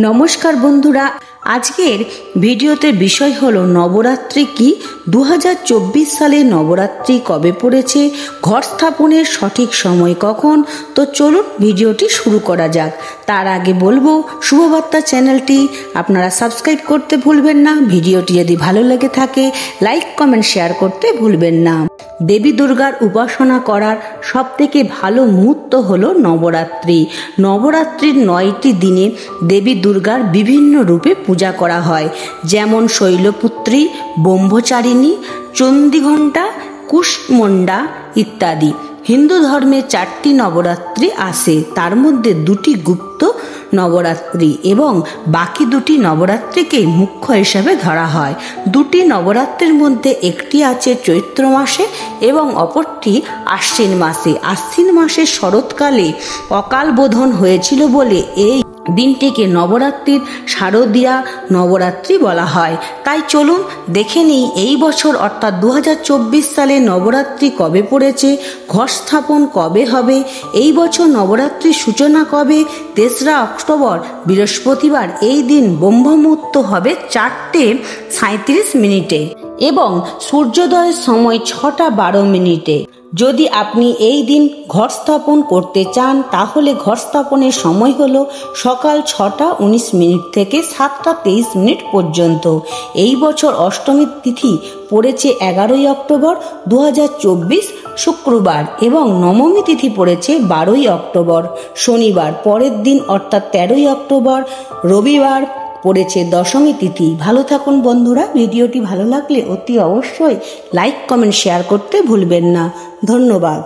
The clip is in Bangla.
নমস্কার বন্ধুরা, আজকের ভিডিওতে বিষয় হলো নবরাত্রি কি, 2024 সালে নবরাত্রি কবে পড়েছে, ঘর স্থাপনের সঠিক সময় কখন। তো চলুন ভিডিওটি শুরু করা যাক। তার আগে বলবো শুভবার্তা চ্যানেলটি আপনারা সাবস্ক্রাইব করতে ভুলবেন না। ভিডিওটি যদি ভালো লেগে থাকে লাইক কমেন্ট শেয়ার করতে ভুলবেন না। দেবী দুর্গার উপাসনা করার সবথেকে ভালো মুহূর্ত হলো নবরাত্রি। নবরাত্রির 9টি দিনে দেবী দুর্গার বিভিন্ন রূপে পূজা করা হয়, যেমন শৈলপুত্রী, ব্রহ্মচারিণী, চণ্ডীঘণ্টা, কুষ্মণ্ডা ইত্যাদি। হিন্দু ধর্মে 4টি নবরাত্রি আসে, তার মধ্যে 2টি গুপ্ত নবরাত্রি এবং বাকি 2টি নবরাত্রিকে মুখ্য হিসাবে ধরা হয়। 2টি নবরাত্রির মধ্যে একটি আছে চৈত্র মাসে এবং অপরটি আশ্বিন মাসে। আশ্বিন মাসে শরৎকালে অকাল বোধন হয়েছিল বলে এই দিনটিকে নবরাত্রির শারদীয়া নবরাত্রি বলা হয়। তাই চলুন দেখে নিই এই বছর অর্থাৎ 2024 সালে নবরাত্রি কবে পড়েছে, ঘর স্থাপন কবে হবে, এই বছর নবরাত্রির সূচনা কবে। 3রা অক্টোবর বৃহস্পতিবার। এই দিন ব্রহ্মমুহূর্ত হবে 4:37 এবং সূর্যোদয়ের সময় 6:12। যদি আপনি এই দিন ঘর স্থাপন করতে চান তাহলে ঘর স্থাপনের সময় হলো সকাল 6:19 থেকে 7:23 পর্যন্ত। এই বছর অষ্টমীর তিথি পড়েছে 11ই অক্টোবর 2024 শুক্রবার এবং নবমী তিথি পড়েছে 12ই অক্টোবর শনিবার। পরের দিন অর্থাৎ 13ই অক্টোবর রবিবার পড়েছে দশমী তিথি। ভালো থাকুন বন্ধুরা। ভিডিওটি ভালো লাগলে অতি অবশ্যই লাইক কমেন্ট শেয়ার করতে ভুলবেন না। ধন্যবাদ।